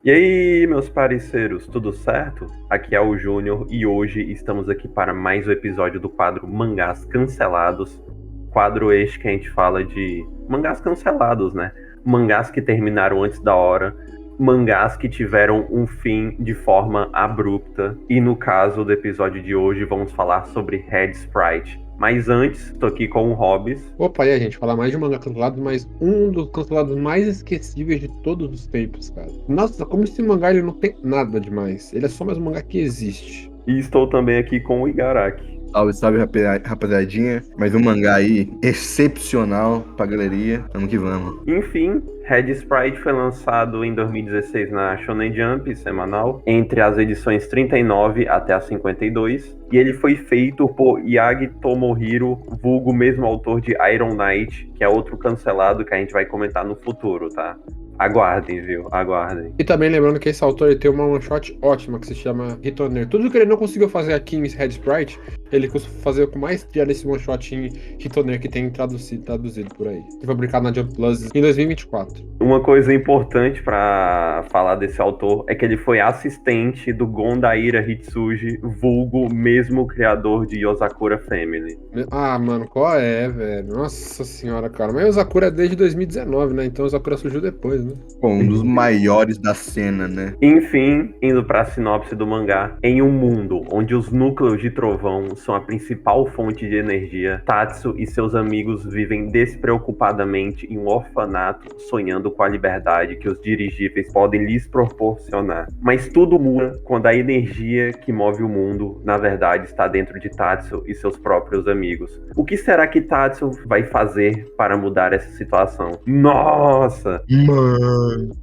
E aí, meus parceiros, tudo certo? Aqui é o Júnior e hoje estamos aqui para mais um episódio do quadro Mangás Cancelados. Quadro este que a gente fala de mangás cancelados, né? Mangás que terminaram antes da hora, mangás que tiveram um fim de forma abrupta. E no caso do episódio de hoje, vamos falar sobre Red Sprite. Mas antes, tô aqui com o Hobbs. Opa, e aí, gente, falar mais de um mangá cancelado, mas um dos cancelados mais esquecíveis de todos os tempos, cara. Nossa, como esse mangá ele não tem nada demais. Ele é só mais um mangá que existe. E estou também aqui com o Igaraki. Salve, salve, rapaziadinha. Mais um mangá aí excepcional pra galeria. Vamos que vamos. Enfim, Red Sprite foi lançado em 2016 na Shonen Jump, semanal, entre as edições 39 até a 52. E ele foi feito por Yagi Tomohiro, vulgo mesmo autor de Iron Knight, que é outro cancelado que a gente vai comentar no futuro, tá? Aguardem, viu? Aguardem. E também lembrando que esse autor ele tem uma one shot ótima que se chama Hitoner. Tudo que ele não conseguiu fazer aqui em Red Sprite, ele conseguiu fazer com mais nesse one shot em Hitoner que tem traduzido por aí. Que foi publicado na Jump Plus em 2024. Uma coisa importante pra falar desse autor é que ele foi assistente do Gondaira Hitsuji, vulgo mesmo criador de Yozakura Family. Ah, mano, qual é, velho? Nossa senhora, cara. Mas o Sakura é desde 2019, né? Então o Sakura surgiu depois, né? Pô, um dos maiores da cena, né? Enfim, indo para a sinopse do mangá, em um mundo onde os núcleos de trovão são a principal fonte de energia, Tatsu e seus amigos vivem despreocupadamente em um orfanato, sonhando com a liberdade que os dirigíveis podem lhes proporcionar. Mas tudo muda quando a energia que move o mundo, na verdade, está dentro de Tatsu e seus próprios amigos. O que será que Tatsu vai fazer para mudar essa situação? Nossa! Mano.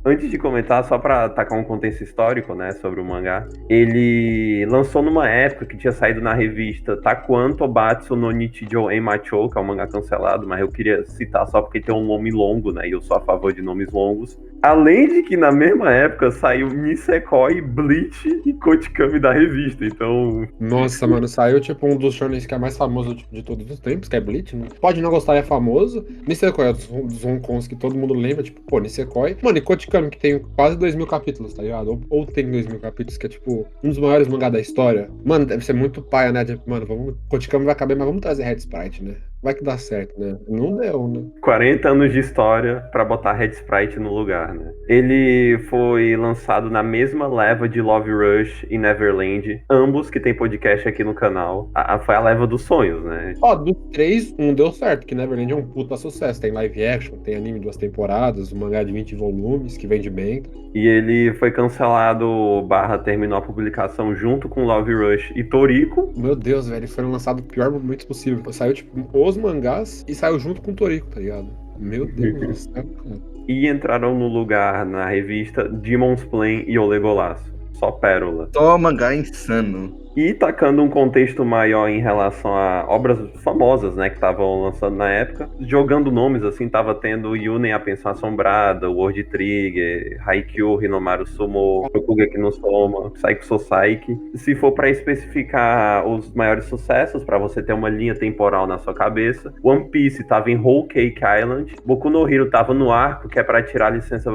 Antes de comentar, só pra tacar um contexto histórico, né, sobre o mangá, ele lançou numa época que tinha saído na revista Takuan Tobatsu no Nichijou Enmachou, que é um mangá cancelado, mas eu queria citar só porque tem um nome longo, né, e eu sou a favor de nomes longos. Além de que na mesma época saiu Nisekoi, Bleach e Kotikami da revista, então... Nossa, mano, saiu tipo um dos shonens que é mais famoso de todos os tempos, que é Bleach, né? Pode não gostar, é famoso. Nisekoi é dos Hong Kongs que todo mundo lembra, tipo, pô, Nisekoi. Mano, e Kotikami, que tem quase 2.000 capítulos, tá ligado? Ou tem 2.000 capítulos, que é tipo um dos maiores mangás da história. Mano, deve ser muito paia, né? Tipo, mano, Kotikami vai caber, mas vamos trazer Red Sprite, né? Vai que dá certo, né? Não deu, né? 40 anos de história pra botar Red Sprite no lugar, né? Ele foi lançado na mesma leva de Love Rush e Neverland, ambos que tem podcast aqui no canal. Foi a leva dos sonhos, né? Ó, dos três, um deu certo, que Neverland é um puta sucesso. Tem live action, tem anime de 2 temporadas, um mangá de 20 volumes, que vende bem. E ele foi cancelado / terminou a publicação junto com Love Rush e Toriko. Meu Deus, velho, foram lançados no pior momento possível. Saiu, tipo, os mangás e saiu junto com o Toriko, tá ligado? Meu Deus do céu, cara. E entraram no lugar na revista Demon's Plan e O Legolas. Só pérola. Só mangá insano. E tacando um contexto maior em relação a obras famosas, né, que estavam lançando na época, jogando nomes, assim, tava tendo Yunen, A Pensão Assombrada, World Trigger, Haikyuu, Hinomaru Sumo, Shokugeki no Soma, Psycho Society. Se for para especificar os maiores sucessos, para você ter uma linha temporal na sua cabeça, One Piece tava em Whole Cake Island, Boku no Hero tava no arco, que é para tirar a licença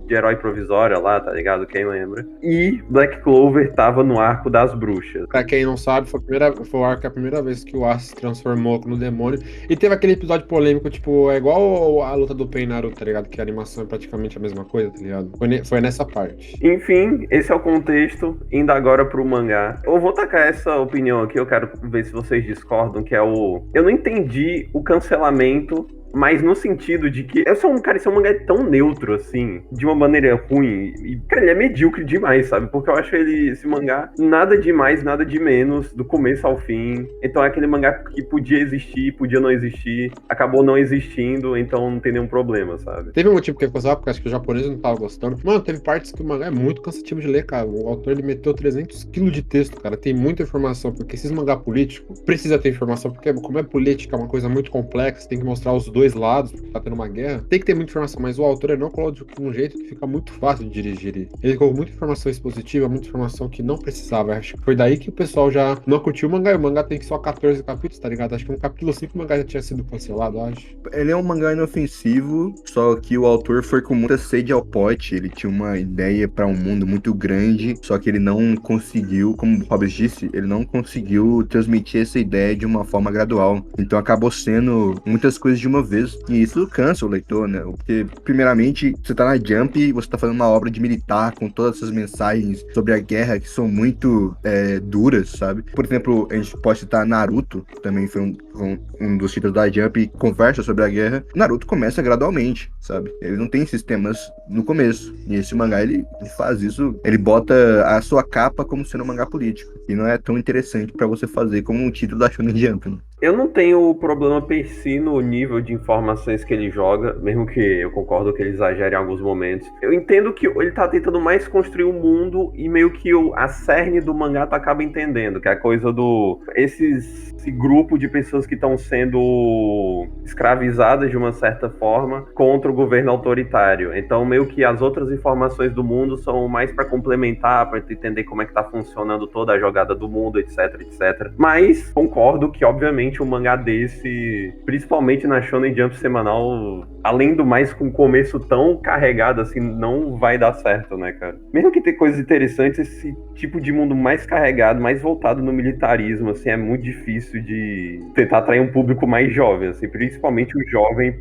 de herói provisória lá, tá ligado? Quem lembra? E Black Clover tava no arco das bruxas. Pra quem não sabe, foi o arco a primeira vez que o Ace se transformou no demônio. E teve aquele episódio polêmico, tipo, é igual a luta do Pain e Naruto, tá ligado? Que a animação é praticamente a mesma coisa, tá ligado? Foi nessa parte. Enfim, esse é o contexto. Indo agora pro mangá. Eu vou tacar essa opinião aqui, eu quero ver se vocês discordam, que é o... Eu não entendi o cancelamento, mas no sentido de que esse é um mangá tão neutro, assim, de uma maneira ruim. E, cara, ele é medíocre demais, sabe? Porque eu acho esse mangá nada de mais, nada de menos, do começo ao fim. Então é aquele mangá que podia existir, podia não existir, acabou não existindo, então não tem nenhum problema, sabe? Teve um motivo que eu gostava, porque acho que o japonês não tava gostando. Mano, teve partes que o mangá é muito cansativo de ler, cara. O autor, ele meteu 300 kg de texto, cara. Tem muita informação, porque esses mangá político precisa ter informação, porque como é política, é uma coisa muito complexa, tem que mostrar os dois lados, porque tá tendo uma guerra, tem que ter muita informação, mas o autor ele não colocou de um jeito que fica muito fácil de digerir. Ele colocou muita informação expositiva, muita informação que não precisava. Acho que foi daí que o pessoal já não curtiu o mangá, e o mangá tem só 14 capítulos, tá ligado? Acho que no capítulo 5 o mangá já tinha sido cancelado, acho. Ele é um mangá inofensivo, só que o autor foi com muita sede ao pote. Ele tinha uma ideia pra um mundo muito grande, só que ele não conseguiu, como o Hobbes disse, ele não conseguiu transmitir essa ideia de uma forma gradual. Então acabou sendo muitas coisas de uma vez, e isso cansa o leitor, né? Porque, primeiramente, você tá na Jump e você tá fazendo uma obra de militar com todas essas mensagens sobre a guerra que são muito duras, sabe? Por exemplo, a gente pode citar Naruto, também foi um dos títulos da Jump, que conversa sobre a guerra. Naruto começa gradualmente, sabe? Ele não tem sistemas no começo. E esse mangá, ele faz isso, ele bota a sua capa como sendo um mangá político. E não é tão interessante pra você fazer como um título da Shonen Jump, né? Eu não tenho problema per si no nível de informações que ele joga, mesmo que eu concordo que ele exagere em alguns momentos. Eu entendo que ele tá tentando mais construir o mundo e meio que a cerne do mangá tu acaba entendendo, que é a coisa do... esse grupo de pessoas que estão sendo escravizadas de uma certa forma contra o governo autoritário. Então meio que as outras informações do mundo são mais pra complementar, pra tu entender como é que tá funcionando toda a jogada do mundo, etc, etc. Mas concordo que, obviamente, um mangá desse, principalmente na Shonen Jump semanal, além do mais, com um começo tão carregado assim, não vai dar certo, né, cara? Mesmo que tenha coisas interessantes, esse tipo de mundo mais carregado, mais voltado no militarismo, assim, é muito difícil de tentar atrair um público mais jovem, assim, principalmente o jovem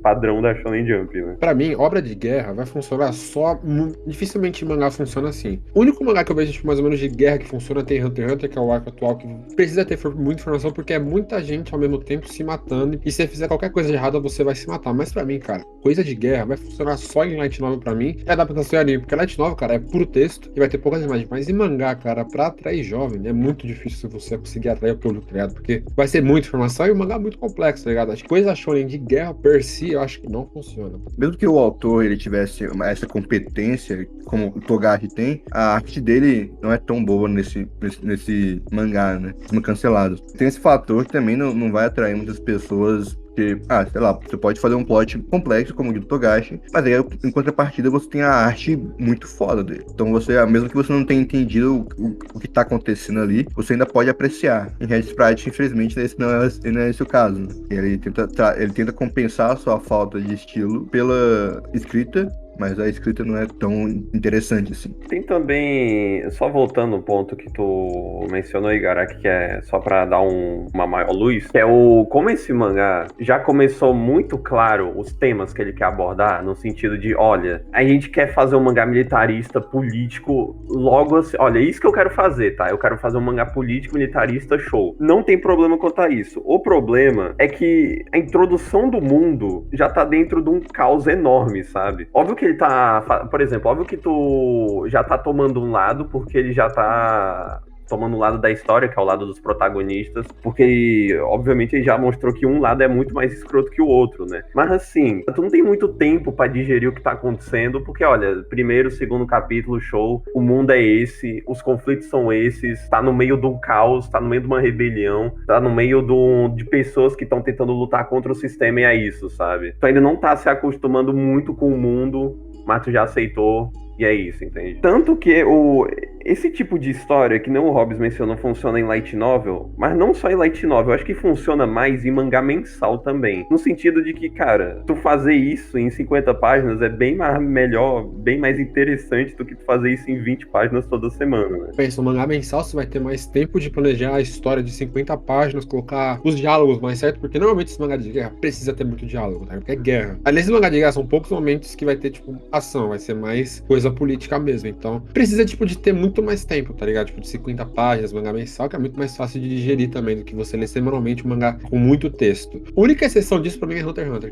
padrão da Shonen Jump, né? Pra mim, obra de guerra vai funcionar só... Dificilmente mangá funciona assim. O único mangá que eu vejo, tipo, mais ou menos de guerra que funciona tem Hunter x Hunter, que é o arco atual, que precisa ter muita informação, porque é muita gente ao mesmo tempo se matando, e se você fizer qualquer coisa de errada, você vai se matar. Mas pra mim, cara, coisa de guerra vai funcionar só em Light Novel pra mim, e adaptação em anime, porque Light Novel, cara, é puro texto, e vai ter poucas imagens. Mas em mangá, cara, pra atrair jovem, é muito difícil você conseguir atrair o público, tá ligado? Porque vai ser muita informação e o mangá é muito complexo, tá ligado? As coisas shonen de guerra per si, eu acho que não funciona. Mesmo que o autor ele tivesse essa competência, como o Togashi tem, a arte dele não é tão boa nesse mangá, né? Cancelado. Tem esse fator que também não vai atrair muitas pessoas. Porque, sei lá, você pode fazer um plot complexo, como o do Togashi, mas aí, em contrapartida, você tem a arte muito foda dele. Então, mesmo que você não tenha entendido o que tá acontecendo ali, você ainda pode apreciar. Em Red Sprite, infelizmente, esse não é esse o caso, né? Ele tenta compensar a sua falta de estilo pela escrita, mas a escrita não é tão interessante assim. Tem também, só voltando um ponto que tu mencionou, Igaraki, que é só pra dar uma maior luz, que é como esse mangá já começou muito claro os temas que ele quer abordar, no sentido de, olha, a gente quer fazer um mangá militarista, político, logo assim, olha, é isso que eu quero fazer, tá? Eu quero fazer um mangá político, militarista, show. Não tem problema quanto a isso. O problema é que a introdução do mundo já tá dentro de um caos enorme, sabe? Óbvio que ele tá, por exemplo, óbvio que tu já tá tomando um lado, porque ele já tá tomando um lado da história, que é o lado dos protagonistas, porque, obviamente, ele já mostrou que um lado é muito mais escroto que o outro, né? Mas, assim, tu não tem muito tempo pra digerir o que tá acontecendo, porque, olha, primeiro, segundo capítulo, show, o mundo é esse, os conflitos são esses, tá no meio de um caos, tá no meio de uma rebelião, tá no meio de pessoas que estão tentando lutar contra o sistema, e é isso, sabe? Tu ainda não tá se acostumando muito com o mundo, mas tu já aceitou, e é isso, entende? Tanto que esse tipo de história, que não o Hobbes mencionou, funciona em Light Novel, mas não só em Light Novel, eu acho que funciona mais em mangá mensal também. No sentido de que, cara, tu fazer isso em 50 páginas é bem mais melhor, bem mais interessante do que tu fazer isso em 20 páginas toda semana, né? Pensa, no mangá mensal você vai ter mais tempo de planejar a história de 50 páginas, colocar os diálogos mais certo, porque normalmente esse mangá de guerra precisa ter muito diálogo, tá? Porque é guerra. Aí nesse mangá de guerra são poucos momentos que vai ter, tipo, ação, vai ser mais coisa política mesmo. Então, precisa, tipo, de ter muito mais tempo, tá ligado? Tipo, de 50 páginas, mangá mensal, que é muito mais fácil de digerir também do que você ler semanalmente um mangá com muito texto. A única exceção disso pra mim é Hunter x Hunter,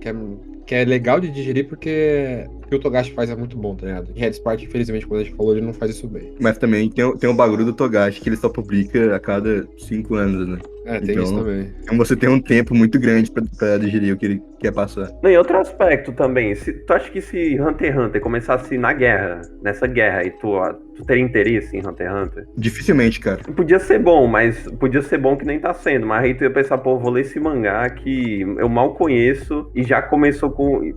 que é legal de digerir porque o que o Togashi faz é muito bom, tá ligado? Em Red Spark, infelizmente, como a gente falou, ele não faz isso bem. Mas também tem o bagulho do Togashi, que ele só publica a cada 5 anos, né? Tem isso também. Então você tem um tempo muito grande pra digerir o que quer passar. Não, e outro aspecto também, tu acha que se Hunter x Hunter começasse nessa guerra, e tu teria interesse em Hunter x Hunter? Dificilmente, cara. Podia ser bom, mas podia ser bom que nem tá sendo. Mas aí tu ia pensar, pô, vou ler esse mangá que eu mal conheço e já começou com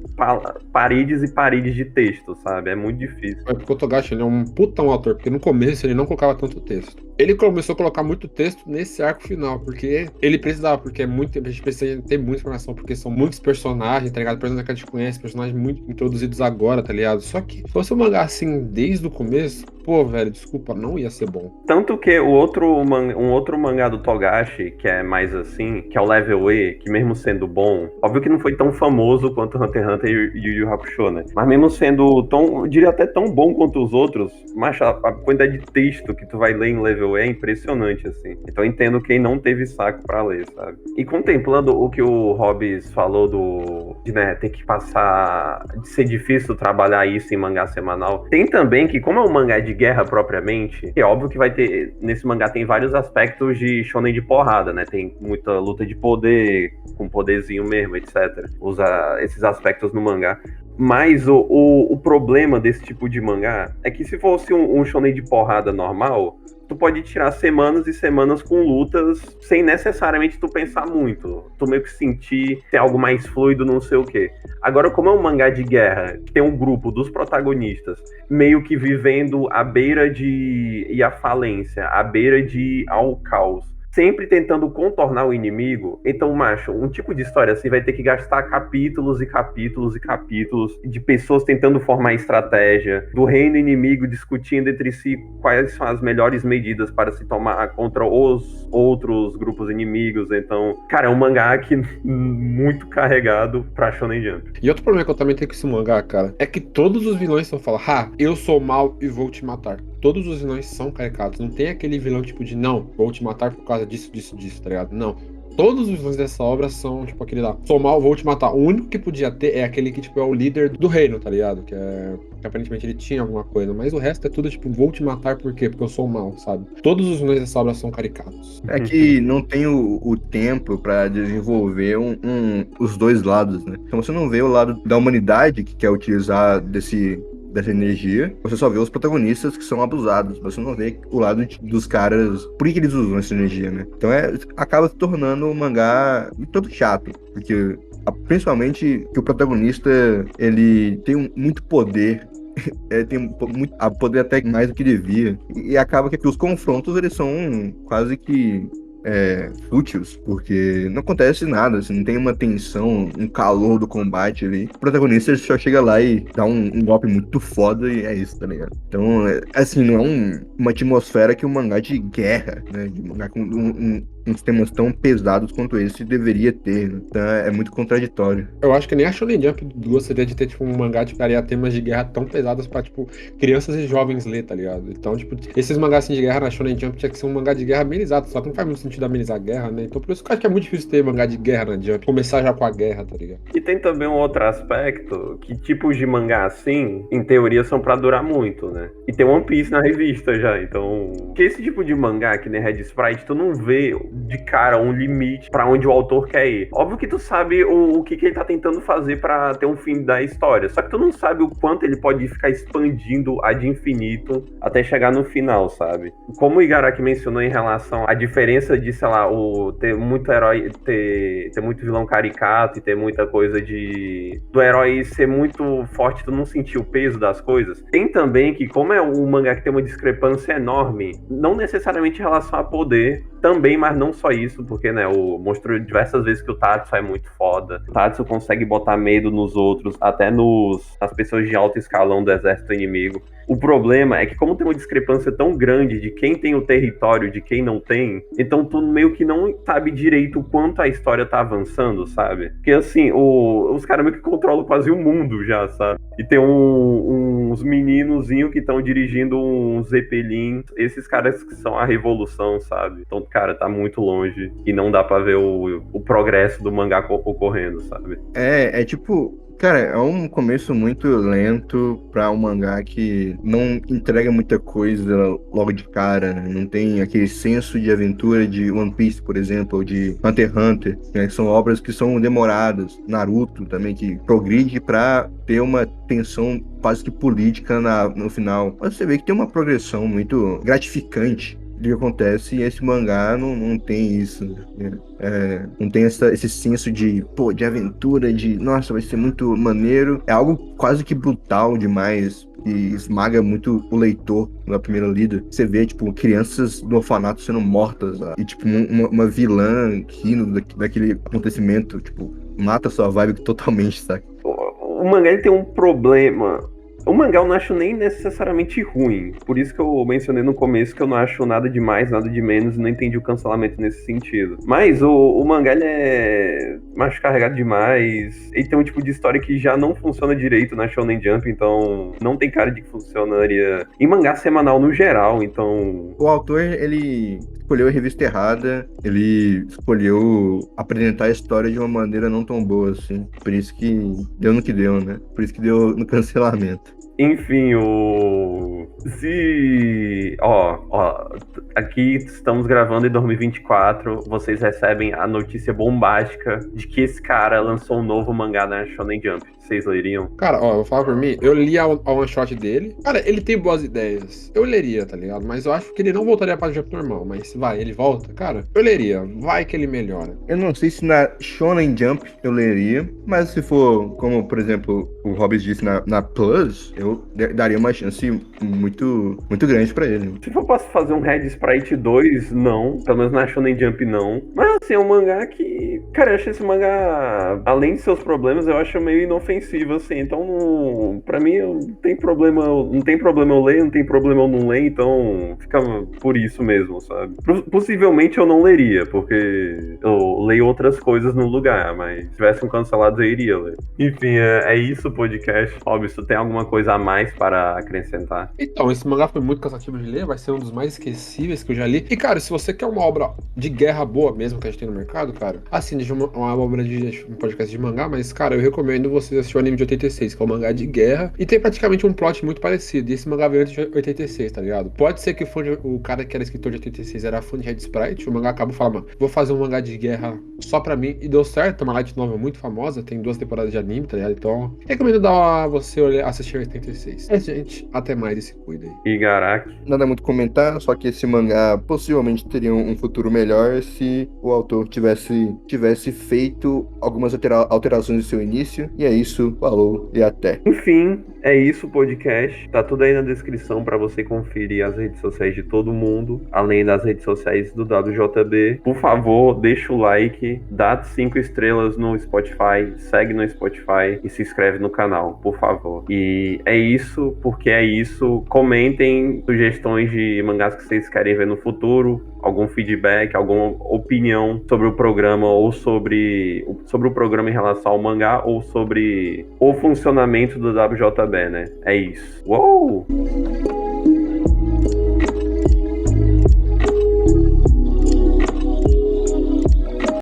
paredes e paredes de texto, sabe? É muito difícil. É porque o Togashi, ele é um putão autor, porque no começo ele não colocava tanto texto. Ele começou a colocar muito texto nesse arco final, porque ele precisava, porque a gente precisa ter muita informação, porque são muitos personagens, tá ligado? Personagens que a gente conhece, personagens muito introduzidos agora, tá ligado? Só que se fosse um mangá assim desde o começo, pô, velho, desculpa, não ia ser bom. Tanto que um outro mangá do Togashi, que é mais assim, que é o Level E, que mesmo sendo bom, óbvio que não foi tão famoso quanto Hunter x Hunter e Yu Yu Hakusho, né? Mas mesmo sendo tão, eu diria até tão bom quanto os outros, mas a quantidade de texto que tu vai ler em Level E é impressionante, assim. Então eu entendo quem não teve saco pra ler, sabe? E contemplando o que o Hobbes falou de né, ter que passar, de ser difícil trabalhar isso em mangá semanal, tem também que, como é um mangá de guerra propriamente, é óbvio que vai ter, nesse mangá tem vários aspectos de shonen de porrada, né? Tem muita luta de poder, com poderzinho mesmo, etc. Usa esses aspectos no mangá. Mas o problema desse tipo de mangá é que se fosse um shonen de porrada normal, tu pode tirar semanas e semanas com lutas sem necessariamente tu pensar muito. Tu meio que sentir ter algo mais fluido, não sei o quê. Agora, como é um mangá de guerra, que tem um grupo dos protagonistas meio que vivendo à beira de ir à falência, à beira de ir ao caos, sempre tentando contornar o inimigo, então, macho, um tipo de história assim vai ter que gastar capítulos e capítulos e capítulos de pessoas tentando formar estratégia, do reino inimigo discutindo entre si quais são as melhores medidas para se tomar contra os outros grupos inimigos. Então, cara, é um mangá que muito carregado pra Shonen Jump. E outro problema que eu também tenho com esse mangá, cara, é que todos os vilões vão falar, eu sou mal e vou te matar. Todos os vilões são caricatos. Não tem aquele vilão tipo de, não, vou te matar por causa disso, tá ligado? Não. Todos os vilões dessa obra são, tipo, aquele lá, sou mal, vou te matar. O único que podia ter é aquele que, tipo, é o líder do reino, tá ligado? Que aparentemente ele tinha alguma coisa. Mas o resto é tudo, tipo, vou te matar por quê? Porque eu sou mal, sabe? Todos os vilões dessa obra são caricatos. É que não tem o tempo pra desenvolver os dois lados, né? Então você não vê o lado da humanidade que quer utilizar dessa energia, você só vê os protagonistas que são abusados, você não vê o lado dos caras, por que eles usam essa energia, né? Então acaba se tornando um mangá todo chato, porque principalmente que o protagonista, ele tem muito poder, tem muito, a poder até mais do que devia, e acaba que os confrontos, eles são quase que fúteis, porque não acontece nada, assim, não tem uma tensão, um calor do combate ali. O protagonista só chega lá e dá um golpe muito foda e é isso, tá ligado? Então, assim, não é uma atmosfera que um mangá de guerra, né, de mangá com uns temas tão pesados quanto esse deveria ter, né? Então é muito contraditório. Eu acho que nem a Shonen Jump gostaria de ter, tipo, um mangá que daria temas de guerra tão pesados pra, tipo, crianças e jovens ler, tá ligado? Então, tipo, esses mangás assim, de guerra na Shonen Jump tinha que ser um mangá de guerra amenizado, só que não faz muito sentido amenizar a guerra, né? Então por isso que eu acho que é muito difícil ter mangá de guerra na Jump, começar já com a guerra, tá ligado? E tem também um outro aspecto, que tipos de mangá assim, em teoria, são pra durar muito, né? E tem One Piece na revista já, então... Que esse tipo de mangá, que nem Red Sprite, tu não vê de cara um limite pra onde o autor quer ir. Óbvio que tu sabe o que ele tá tentando fazer pra ter um fim da história, só que tu não sabe o quanto ele pode ficar expandindo ad infinito até chegar no final, sabe? Como o Igaraki mencionou em relação à diferença de, sei lá, ter muito herói, ter muito vilão caricato e ter muita coisa do herói ser muito forte, tu não sentir o peso das coisas. Tem também que, como é um mangá que tem uma discrepância enorme, não necessariamente em relação a poder, também, mas não só isso, porque, né, mostrou diversas vezes que o Tatsu é muito foda. O Tatsu consegue botar medo nos outros, até nas pessoas de alto escalão do exército inimigo. O problema é que, como tem uma discrepância tão grande de quem tem o território de quem não tem, então tu meio que não sabe direito o quanto a história tá avançando, sabe? Porque, assim, os caras meio que controlam quase o mundo já, sabe? E tem uns meninozinhos que estão dirigindo um Zeppelin, esses caras que são a revolução, sabe? Então, cara, tá muito longe e não dá pra ver o progresso do mangá ocorrendo, sabe? É tipo... Cara, é um começo muito lento pra um mangá que não entrega muita coisa logo de cara, né? Não tem aquele senso de aventura de One Piece, por exemplo, ou de Hunter x Hunter, né? Que são obras que são demoradas. Naruto também, que progride pra ter uma tensão quase que política no final. Mas você vê que tem uma progressão muito gratificante do que acontece, e esse mangá não tem isso, né? Não tem esse senso de aventura, de nossa, vai ser muito maneiro. É algo quase que brutal demais, e esmaga muito o leitor na primeira lida. Você vê, tipo, crianças do orfanato sendo mortas, e tipo, uma vilã rindo daquele acontecimento, tipo, mata a sua vibe totalmente, sabe? O mangá ele tem um problema. O mangá eu não acho nem necessariamente ruim. Por isso que eu mencionei no começo que eu não acho nada de mais, nada de menos, e não entendi o cancelamento nesse sentido. Mas o mangá ele é macho carregado demais. Ele tem um tipo de história que já não funciona direito na Shonen Jump, então não tem cara de que funcionaria em mangá semanal no geral, então... O autor, ele escolheu a revista errada, ele escolheu apresentar a história de uma maneira não tão boa, assim. Por isso que deu no que deu, né? Por isso que deu no cancelamento. Enfim, aqui estamos gravando em 2024, vocês recebem a notícia bombástica de que esse cara lançou um novo mangá na Shonen Jump. Vocês leriam? Cara, ó, eu vou falar por mim, eu li a one shot dele. Cara, ele tem boas ideias. Eu leria, tá ligado? Mas eu acho que ele não voltaria pra Jump normal. Mas vai, ele volta, cara, eu leria. Vai que ele melhora. Eu não sei se na Shonen Jump eu leria, mas se for, como por exemplo, o Hobbes disse na Plus, eu daria uma chance muito, muito grande pra ele. Se eu posso fazer um Red Sprite 2, não. Pelo menos na Shonen Jump, não. Mas assim, é um mangá que... Cara, eu acho esse mangá, além de seus problemas, eu acho meio inofensivo, assim. Então, pra mim, não tem problema eu ler, não tem problema eu não ler, então fica por isso mesmo, sabe? Possivelmente eu não leria, porque eu leio outras coisas no lugar, mas se tivessem cancelados eu iria ler. Enfim, é isso o podcast. Óbvio, se tem alguma coisa a mais para acrescentar. Então, esse mangá foi muito cansativo de ler, vai ser um dos mais esquecíveis que eu já li. E, cara, se você quer uma obra de guerra boa mesmo que a gente tem no mercado, cara, assim, de uma obra de um podcast de mangá, mas, cara, eu recomendo vocês assistir o anime de 86, que é um mangá de guerra, e tem praticamente um plot muito parecido. E esse mangá veio antes de 86, tá ligado? Pode ser que o cara que era escritor de 86 era fã de Red Sprite, o mangá acaba falando, mano, vou fazer um mangá de guerra só pra mim, e deu certo, é uma light novel muito famosa, tem 2 temporadas de anime, tá ligado? Então, recomendo dar você assistir 86. É, gente, até mais e se cuida aí. Igaraki. Nada muito comentar, só que esse mangá possivelmente teria um futuro melhor se o autor tivesse feito algumas alterações no seu início. E é isso, falou e até. Enfim, é isso o podcast. Tá tudo aí na descrição para você conferir as redes sociais de todo mundo, além das redes sociais do WJB. Por favor, deixa o like, dá 5 estrelas no Spotify, segue no Spotify e se inscreve no canal, por favor. E é isso, porque é isso. Comentem sugestões de mangás que vocês querem ver no futuro, algum feedback, alguma opinião sobre o programa ou sobre o programa em relação ao mangá ou sobre o funcionamento do WJB, né? É isso. Uou!